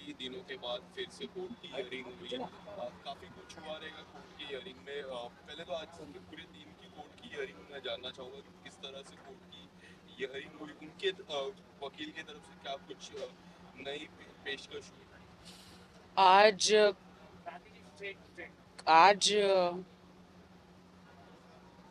काफी दिनों के बाद फिर से कोर्ट की हियरिंग हुई। काफी कुछ हुआ रहेगा कोर्ट की हियरिंग में। पहले तो आज के पूरे दिन की कोर्ट की हियरिंग मैं जानना चाहूंगा कि किस तरह से कोर्ट की हियरिंग हुई, उनके वकील की तरफ से क्या कुछ नई पेशकश हुई। आज आज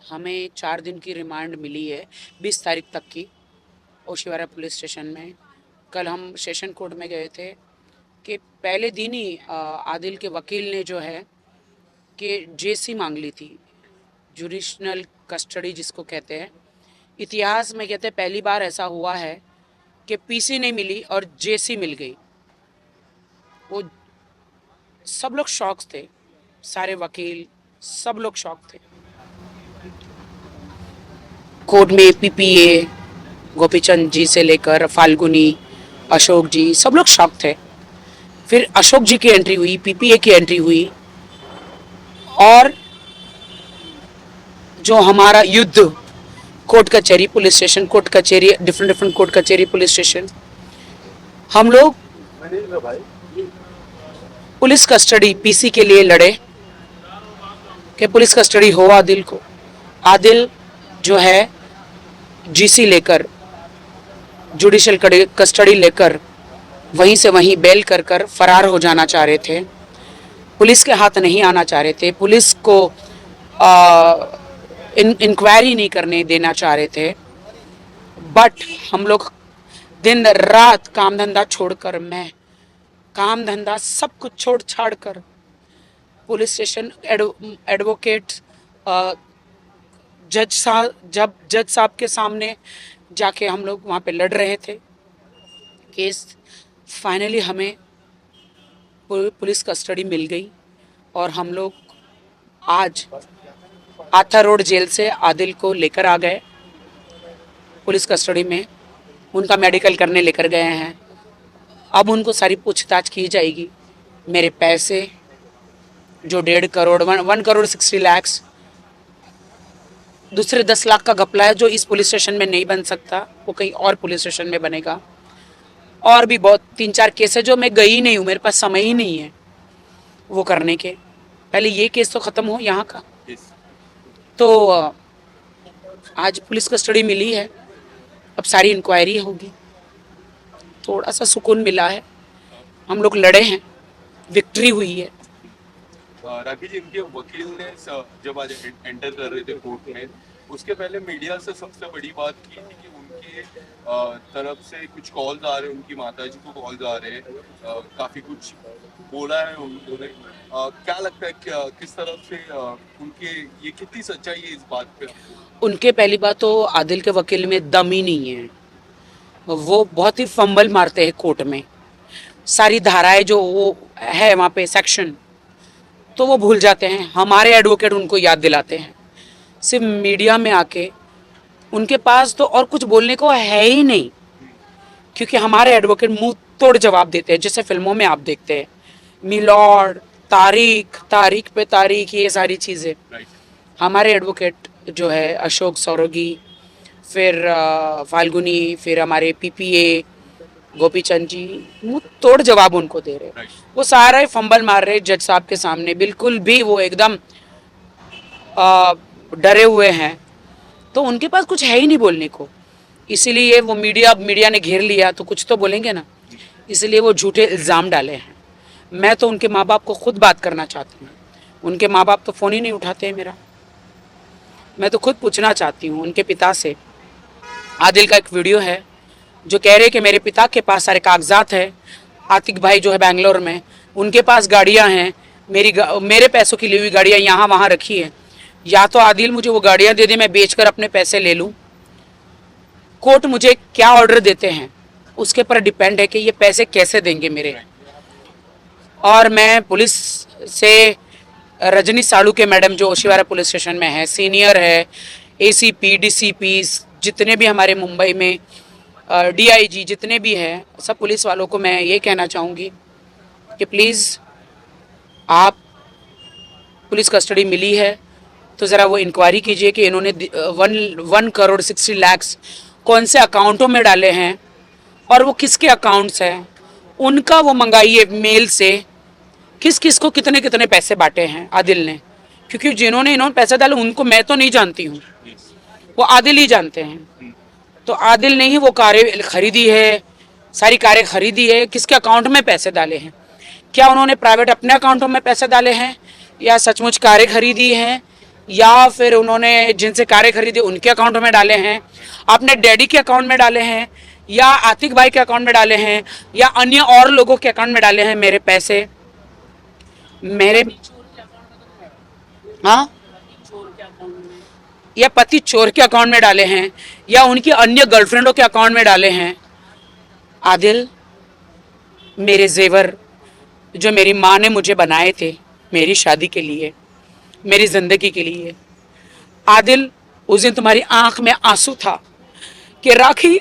हमें 4 दिन की रिमांड मिली है, 20 तारीख तक की, ओशिवारा पुलिस स्टेशन में। कल हम सेशन कोर्ट में गए थे कि पहले दिन ही आदिल के वकील ने जो है कि जेसी मांग ली थी, जुडिशनल कस्टडी जिसको कहते हैं। इतिहास में कहते हैं पहली बार ऐसा हुआ है कि पीसी नहीं मिली और जेसी मिल गई। वो सब लोग शॉक थे, सारे वकील सब लोग शॉक थे। कोर्ट में पीपीए गोपीचंद जी से लेकर फाल्गुनी, अशोक जी, सब लोग शॉक थे। फिर अशोक जी की एंट्री हुई, पीपीए की एंट्री हुई, और जो हमारा युद्ध कोर्ट कचहरी पुलिस स्टेशन, कोर्ट कचहरी, डिफरेंट डिफरेंट कोर्ट कचहरी पुलिस स्टेशन, हम लोग पुलिस कस्टडी पीसी के लिए लड़े कि पुलिस कस्टडी हो आदिल को। आदिल जो है जीसी लेकर, जुडिशियल कस्टडी लेकर वहीं से वहीं बेल कर कर फरार हो जाना चाह रहे थे। पुलिस के हाथ नहीं आना चाह रहे थे, पुलिस को इंक्वायरी नहीं करने देना चाह रहे थे। बट हम लोग दिन रात काम धंधा छोड़कर, मैं काम धंधा सब कुछ छोड़ छाड़ कर पुलिस स्टेशन, एडवोकेट, जज साहब के सामने जाके हम लोग वहाँ पे लड़ रहे थे केस। फाइनली हमें पुलिस कस्टडी मिल गई और हम लोग आज आथा रोड जेल से आदिल को लेकर आ गए पुलिस कस्टडी में। उनका मेडिकल करने लेकर गए हैं। अब उनको सारी पूछताछ की जाएगी। मेरे पैसे जो 1.5 करोड़, 1 करोड़ 60 लाख, दूसरे 10 लाख का घपला है जो इस पुलिस स्टेशन में नहीं बन सकता, वो कहीं और पुलिस स्टेशन में बनेगा। और भी बहुत 3-4 केस है जो मैं गई नहीं हूँ, मेरे पास समय ही नहीं है वो करने के। पहले ये केस तो खत्म हो यहाँ का। तो आज पुलिस कस्टडी मिली है, अब सारी इंक्वायरी होगी। थोड़ा सा सुकून मिला है, हम लोग लड़े हैं, विक्ट्री हुई है। राखी जी, इनके वकील ने जब आज एंटर कर रहे थे कोर्ट में, उसके पहले मीडिया से सबसे बड़ी बात की थी कि उनके तरफ से कुछ कॉल्स आ रहे हैं, उनकी माता जी को कॉल्स आ रहे हैं, काफी कुछ बोला है उन्होंने। क्या लगता है किस तरफ से उनके, ये कितनी सच्चाई है इस बात पे आपको? उनके पहली बात तो आदिल के वकील में दम ही नहीं है। वो बहुत ही फंबल मारते हैं कोर्ट में, सारी धाराएं जो वो है वहाँ पे सेक्शन, तो वो भूल जाते हैं। हमारे एडवोकेट उनको याद दिलाते हैं। सिर्फ मीडिया में आके उनके पास तो और कुछ बोलने को है ही नहीं, क्योंकि हमारे एडवोकेट मुंह तोड़ जवाब देते हैं, जैसे फिल्मों में आप देखते हैं, मिलॉर्ड, तारीख तारीख पे तारीख, ये सारी चीज़ें। हमारे एडवोकेट जो है अशोक सौरगी, फिर फाल्गुनी, फिर हमारे पीपीए गोपीचंद जी, मुंह तोड़ जवाब उनको दे रहे। वो सारा ही फंबल मार रहे जज साहब के सामने, बिल्कुल भी वो एकदम डरे हुए हैं। तो उनके पास कुछ है ही नहीं बोलने को, इसीलिए वो मीडिया ने घेर लिया तो कुछ तो बोलेंगे ना, इसलिए वो झूठे इल्ज़ाम डाले हैं। मैं तो उनके माँ बाप को खुद बात करना चाहती हूँ, उनके माँ बाप तो फ़ोन ही नहीं उठाते हैं मेरा। मैं तो खुद पूछना चाहती हूँ उनके पिता से। आदिल का एक वीडियो है जो कह रहे कि मेरे पिता के पास सारे कागजात है, आतिक भाई जो है बैंगलोर में, उनके पास गाड़ियाँ हैं, मेरे पैसों की ली हुई गाड़ियाँ यहाँ वहाँ रखी है। या तो आदिल मुझे वो गाड़ियाँ दे दे, मैं बेचकर अपने पैसे ले लूँ। कोर्ट मुझे क्या ऑर्डर देते हैं उसके पर डिपेंड है कि ये पैसे कैसे देंगे मेरे। और मैं पुलिस से, रजनी साड़ू के मैडम जो ओशिवारा पुलिस स्टेशन में है, सीनियर है, एसीपी, डीसीपी, जितने भी हमारे मुंबई में डीआईजी जितने भी हैं, सब पुलिस वालों को मैं ये कहना चाहूँगी कि प्लीज़ आप, पुलिस कस्टडी मिली है तो ज़रा वो इंक्वायरी कीजिए कि इन्होंने 1 करोड़ 60 लाख कौन से अकाउंटों में डाले हैं और वो किसके अकाउंट्स हैं, उनका वो मंगाइए मेल से किस किस को कितने कितने पैसे बांटे हैं आदिल ने, क्योंकि जिन्होंने इन्होंने पैसे डाले उनको मैं तो नहीं जानती हूँ, वो आदिल ही जानते हैं। तो आदिल ने ही वो कारें खरीदी है, सारी कारें खरीदी है, किसके अकाउंट में पैसे डाले हैं, क्या उन्होंने प्राइवेट अपने अकाउंटों में पैसे डाले हैं या सचमुच कारें खरीदी हैं, या फिर उन्होंने जिनसे कारें खरीदी उनके अकाउंट में डाले हैं, अपने डैडी के अकाउंट में डाले हैं, या आतिक भाई के अकाउंट में डाले हैं, या अन्य और लोगों के अकाउंट में डाले हैं मेरे पैसे। मेरे हाँ, या पति चोर के अकाउंट में डाले हैं या उनकी अन्य गर्लफ्रेंडों के अकाउंट में डाले हैं। आदिल, मेरे जेवर जो मेरी माँ ने मुझे बनाए थे मेरी शादी के लिए, मेरी जिंदगी के लिए, आदिल उस दिन तुम्हारी आंख में आंसू था कि राखी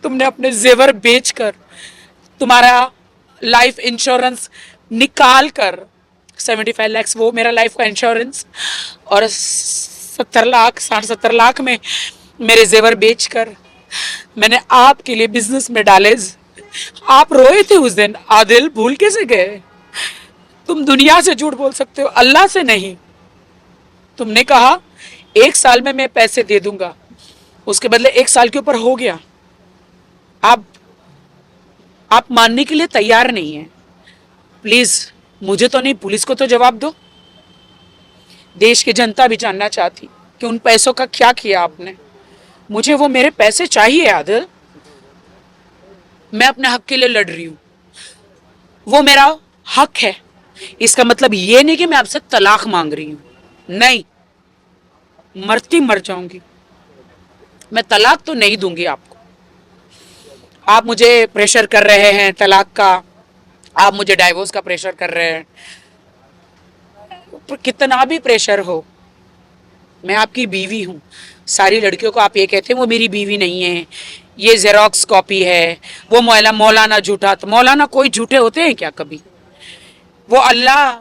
तुमने अपने जेवर बेचकर, तुम्हारा लाइफ इंश्योरेंस निकाल कर 75 लाख वो मेरा लाइफ का इंश्योरेंस, और 70 लाख 60-70 लाख में मेरे जेवर बेचकर मैंने आपके लिए बिजनेस में डाले। आप रोए थे उस दिन। आदिल, भूल कैसे गए? तुम दुनिया से झूठ बोल सकते हो, अल्लाह से नहीं। तुमने कहा 1 साल में मैं पैसे दे दूंगा, उसके बदले 1 साल के ऊपर हो गया। आप मानने के लिए तैयार नहीं है। प्लीज मुझे तो नहीं, पुलिस को तो जवाब दो। देश की जनता भी जानना चाहती कि उन पैसों का क्या किया आपने। मुझे वो मेरे पैसे चाहिए आदिल। मैं अपने हक के लिए लड़ रही हूं, वो मेरा हक है। इसका मतलब ये नहीं कि मैं आपसे तलाक मांग रही हूं, नहीं, मरती मर जाऊंगी, मैं तलाक तो नहीं दूंगी आपको। आप मुझे प्रेशर कर रहे हैं तलाक का, आप मुझे डाइवोर्स का प्रेशर कर रहे हैं, पर कितना भी प्रेशर हो, मैं आपकी बीवी हूं। सारी लड़कियों को आप ये कहते हैं वो मेरी बीवी नहीं है, ये जेरोक्स कॉपी है, वो मौलाना झूठा। तो मौलाना कोई झूठे होते हैं क्या कभी? वो अल्लाह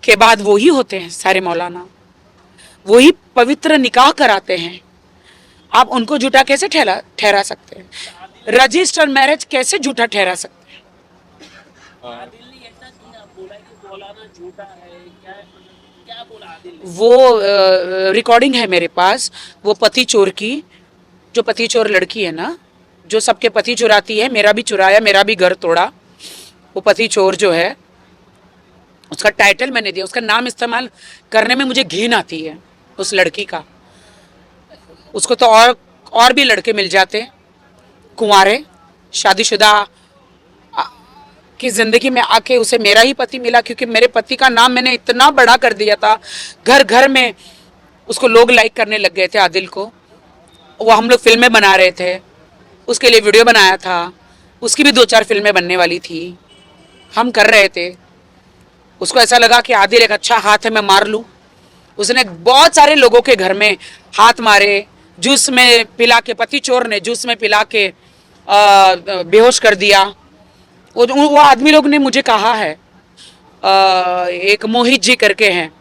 के बाद वो ही होते हैं सारे मौलाना, वो ही पवित्र निकाह कराते हैं। आप उनको झूठा कैसे ठहरा सकते हैं? रजिस्टर्ड मैरिज कैसे झूठा ठहरा सकते हैं? वो रिकॉर्डिंग है मेरे पास, वो पति चोर की, जो पति चोर लड़की है ना, जो सबके पति चुराती है, मेरा भी चुराया, मेरा भी घर तोड़ा। वो पति चोर जो है, उसका टाइटल मैंने दिया, उसका नाम इस्तेमाल करने में मुझे घिन आती है उस लड़की का। उसको तो और भी लड़के मिल जाते, कुंवारे शादीशुदा की जिंदगी में आके उसे मेरा ही पति मिला, क्योंकि मेरे पति का नाम मैंने इतना बड़ा कर दिया था, घर घर में उसको लोग लाइक करने लग गए थे आदिल को। वो हम लोग फिल्में बना रहे थे, उसके लिए वीडियो बनाया था, उसकी भी 2-4 फिल्में बनने वाली थी, हम कर रहे थे। उसको ऐसा लगा कि आदिल एक अच्छा हाथ है, मैं मार लूँ। उसने बहुत सारे लोगों के घर में हाथ मारे, जूस में पिला के, पति चोर ने जूस में पिला के बेहोश कर दिया। वो आदमी लोग ने मुझे कहा है, एक मोहित जी करके हैं,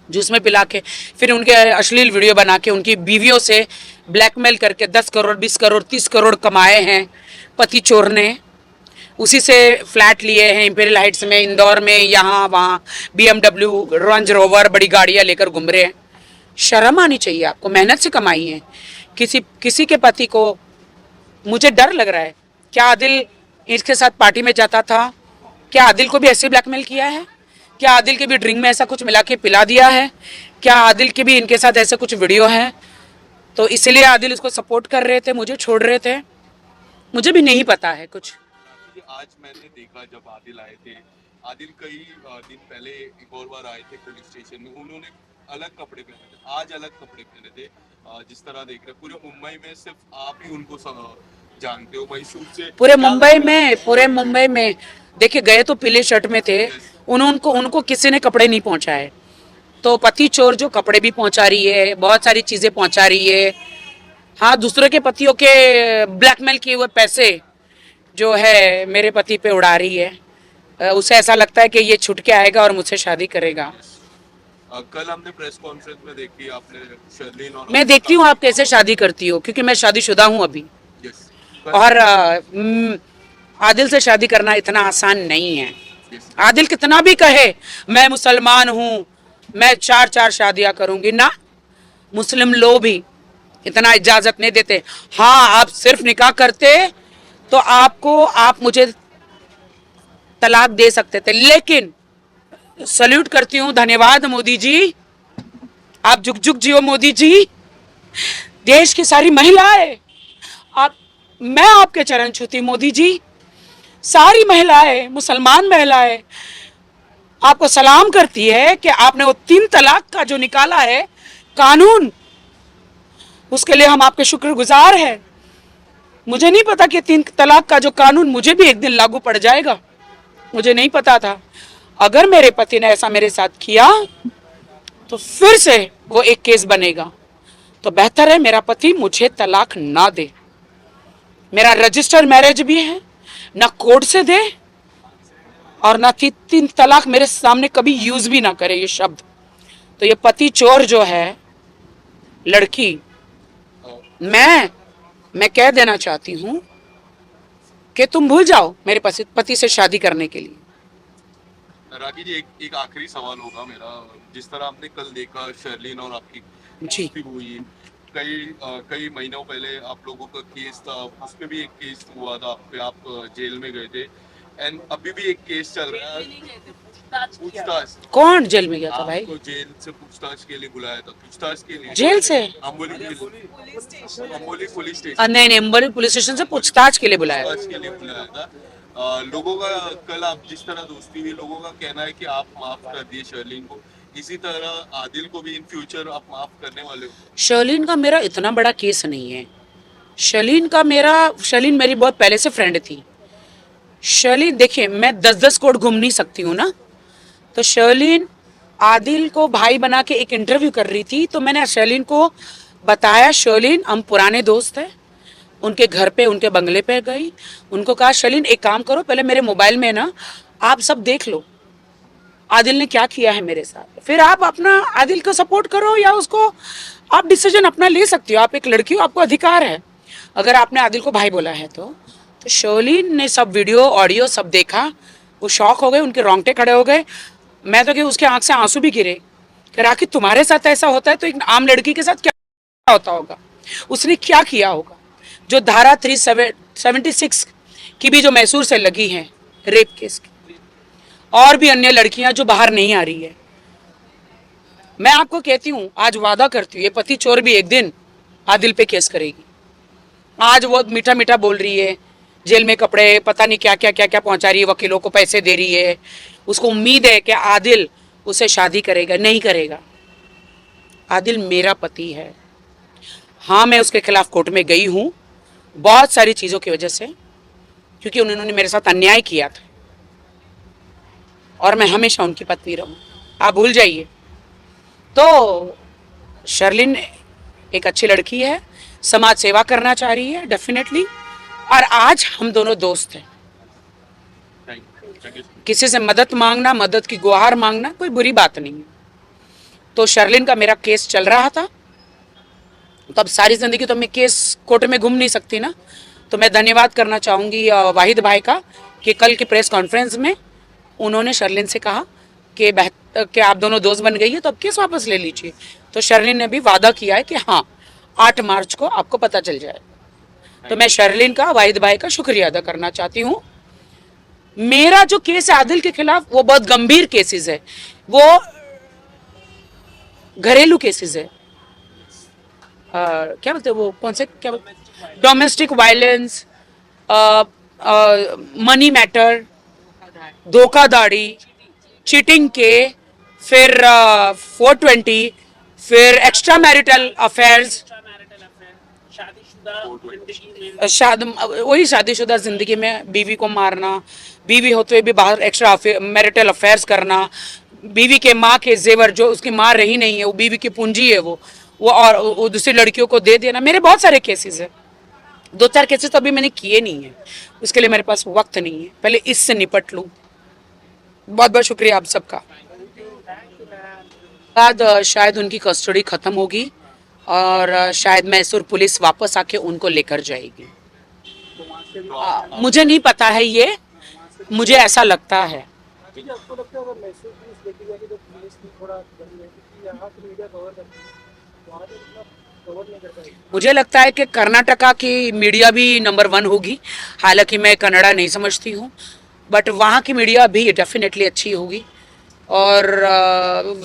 जूस में पिला के फिर उनके अश्लील वीडियो बना के उनकी बीवियों से ब्लैकमेल करके 10 करोड़ 20 करोड़ 30 करोड़ कमाए हैं पति चोर ने। उसी से फ्लैट लिए हैं इंपीरियल हाइट्स में, इंदौर में, यहाँ वहाँ, BMW, रेंज रोवर, बड़ी गाड़ियाँ लेकर घूम रहे हैं। शर्म आनी चाहिए आपको, मेहनत से कमाई है। किसी के पति को, मुझे डर लग रहा है, क्या आदिल इसके साथ पार्टी में जाता था? क्या आदिल को भी ऐसे ब्लैकमेल किया है? क्या आदिल के भी ड्रिंक में ऐसा कुछ मिला के पिला दिया है? क्या आदिल के भी इनके साथ ऐसे कुछ वीडियो है? तो इसलिए आदिल इसको सपोर्ट कर रहे थे, मुझे छोड़ रहे थे, मुझे भी नहीं पता है कुछ। आज मैंने देखा जब आदिल आए थे, आदिल कई दिन पहले एक और बार आए थे पुलिस स्टेशन में, उन्होंने अलग कपड़े पहने थे, आज अलग कपड़े पहने थे। जिस तरह देख रहे पूरे मुंबई में सिर्फ आप ही उनको जानते हो, मैसूर से पूरे मुंबई में देखिए, गए तो पीले शर्ट में थे, उनको किसी ने कपड़े नहीं पहुंचाए। तो पति चोर जो कपड़े भी पहुंचा रही है, बहुत सारी चीजें पहुंचा रही है। हाँ, दूसरे के पतियों के ब्लैकमेल किए हुए पैसे जो है मेरे पति पे उड़ा रही है। उसे ऐसा लगता है कि ये छुट के आएगा और मुझसे शादी करेगा। कल हमने प्रेस कॉन्फ्रेंस में देखी आपने शर्लीन और मैं देखती हूँ आप कैसे शादी करती हो, क्योंकि मैं शादीशुदा हूँ अभी। और आदिल से शादी करना इतना आसान नहीं है। आदिल कितना भी कहे मैं मुसलमान हूँ, मैं 4-4 शादियां करूंगी ना, मुस्लिम लोग भी इतना इजाजत नहीं देते। हाँ, आप सिर्फ निकाह करते तो आप मुझे तलाक दे सकते थे, लेकिन सल्यूट करती हूँ, धन्यवाद मोदी जी, आप जुग जुग जियो मोदी जी। देश की सारी महिलाएं, आप मैं आपके चरण छूती मोदी जी, सारी महिलाएं, मुसलमान महिलाएं आपको सलाम करती है कि आपने वो 3 तलाक का जो निकाला है कानून, उसके लिए हम आपके शुक्रगुजार हैं। मुझे नहीं पता कि 3 तलाक का जो कानून मुझे भी एक दिन लागू पड़ जाएगा, मुझे नहीं पता था। अगर मेरे पति ने ऐसा मेरे साथ किया तो फिर से वो एक केस बनेगा। तो बेहतर है मेरा पति मुझे तलाक ना दे। मेरा रजिस्टर मैरिज भी है, ना कोर्ट से दे और ना 3 तलाक मेरे सामने कभी यूज भी ना करे ये शब्द। तो ये पति चोर जो है लड़की, मैं कह देना चाहती हूँ कि तुम भूल जाओ मेरे पति से शादी करने के लिए। राखी जी, एक आखिरी सवाल होगा मेरा। जिस तरह आपने कल देखा शर्लिन और आपकी जी। दोस्ती हुई, कई महीनों पहले आप लोगों का केस था, उसमें भी एक केस हुआ था आप पे, आप जेल में गए थे, एंड अभी भी एक केस चल रहा है पूछताछ। कौन जेल में गया था भाई? आपको जेल से पूछताछ के लिए बुलाया था, पूछताछ के लिए जेल से? Amboli police station. नहीं, अम्बोली पुलिस स्टेशन से पूछताछ के लिए बुलाया। पूछताछ के लिए बुलाया था। लोगों का कल आप जिस तरह दोस्ती हुई, लोगों का कहना है कि आप माफ कर दिए शर्लिन को, इसी तरह आदिल को भी इन फ्यूचर आप माफ करने वाले हो? शर्लिन का मेरा इतना बड़ा केस नहीं है। शर्लिन मेरी बहुत पहले से फ्रेंड थी। शर्लिन, देखिए मैं 10-10 कोर्ट घूम नहीं सकती हूँ ना, तो शर्लिन आदिल को भाई बना के एक इंटरव्यू कर रही थी, तो मैंने शर्लिन को बताया, शर्लिन हम पुराने दोस्त हैं। उनके घर पे, उनके बंगले पे गई, उनको कहा शर्लिन एक काम करो, पहले मेरे मोबाइल में ना आप सब देख लो आदिल ने क्या किया है मेरे साथ, फिर आप अपना आदिल को सपोर्ट करो या उसको, आप डिसीजन अपना ले सकती हो, आप एक लड़की हो, आपको अधिकार है अगर आपने आदिल को भाई बोला है तो शर्लिन ने सब वीडियो ऑडियो सब देखा, वो शॉक हो गए, उनके रोंगटे खड़े हो गए। मैं तो कि उसके आंख से आंसू भी गिरे कि राखी तुम्हारे साथ ऐसा होता है तो एक आम लड़की के साथ क्या होता होगा, उसने क्या किया होगा। जो धारा 376 की भी जो मैसूर से लगी है रेप केस की, और भी अन्य लड़कियां जो बाहर नहीं आ रही है, मैं आपको कहती हूँ, आज वादा करती हूँ, ये पति चोर भी एक दिन आदिल पे केस करेगी। आज वो मीठा मीठा बोल रही है, जेल में कपड़े पता नहीं क्या क्या क्या क्या पहुंचा रही है, वकीलों को पैसे दे रही है, उसको उम्मीद है कि आदिल उसे शादी करेगा। नहीं करेगा। आदिल मेरा पति है। हाँ, मैं उसके खिलाफ कोर्ट में गई हूँ बहुत सारी चीज़ों की वजह से, क्योंकि उन्होंने मेरे साथ अन्याय किया था, और मैं हमेशा उनकी पत्नी रहूँ, आप भूल जाइए। तो शर्लिन एक अच्छी लड़की है, समाज सेवा करना चाह रही है डेफिनेटली, और आज हम दोनों दोस्त हैं। किसी से मदद मांगना, मदद की गुहार मांगना कोई बुरी बात नहीं है। तो शर्लिन का मेरा केस चल रहा था, तब सारी जिंदगी तो मैं केस कोर्ट में घूम नहीं सकती ना, तो मैं धन्यवाद करना चाहूँगी वाहिद भाई का कि कल की प्रेस कॉन्फ्रेंस में उन्होंने शर्लिन से कहा कि आप दोनों दोस्त बन गई है तो अब केस वापस ले लीजिए। तो शर्लिन ने भी वादा किया है कि हाँ 8 मार्च को आपको पता चल जाए। तो मैं शर्लिन का, वाहिद भाई का शुक्रिया अदा करना चाहती हूँ। मेरा जो केस है आदिल के खिलाफ वो बहुत गंभीर केसेस है, वो घरेलू केसेस है। क्या बोलते हैं वो, कौन से, क्या बोलते, डोमेस्टिक वायलेंस, मनी मैटर, धोखाधड़ी, चीटिंग के, फिर 420, फिर एक्स्ट्रा मैरिटल अफेयर्स, वही शादीशुदा जिंदगी में बीवी को मारना, बीवी होते हुए भी बाहर एक्स्ट्रा मैरिटल अफेयर्स करना, बीवी के माँ के जेवर जो उसकी माँ रही नहीं है, वो बीवी की पूंजी है, वो और वो दूसरी लड़कियों को दे देना। मेरे बहुत सारे केसेस है, 2-4 केसेस तो अभी मैंने किए नहीं है, उसके लिए मेरे पास वक्त नहीं है, पहले इससे निपट लूँ। बहुत बहुत शुक्रिया आप सबका। बाद शायद उनकी कस्टडी खत्म होगी और शायद मैसूर पुलिस वापस आके उनको लेकर जाएगी। मुझे नहीं पता है ये, मुझे ऐसा लगता है। आपको लगता है अगर मैसेज न्यूज़ देखी जाएगी तो पुलिस की थोड़ा बड़ी है, क्योंकि यहाँ की मीडिया कवर करती है, वहाँ तो इतना कवर नहीं कर पाएगी। मुझे लगता है कि कर्नाटका की मीडिया भी नंबर 1 होगी, हालांकि मैं कन्नड़ा नहीं समझती हूँ, बट वहाँ की मीडिया भी डेफिनेटली अच्छी होगी। और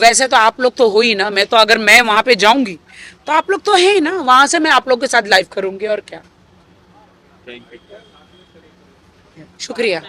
वैसे तो आप लोग तो हो ही ना, मैं तो अगर मैं वहाँ पे जाऊंगी तो आप लोग तो है ही ना, वहाँ से मैं आप लोग के साथ लाइव करूंगी और क्या। Thank you. शुक्रिया।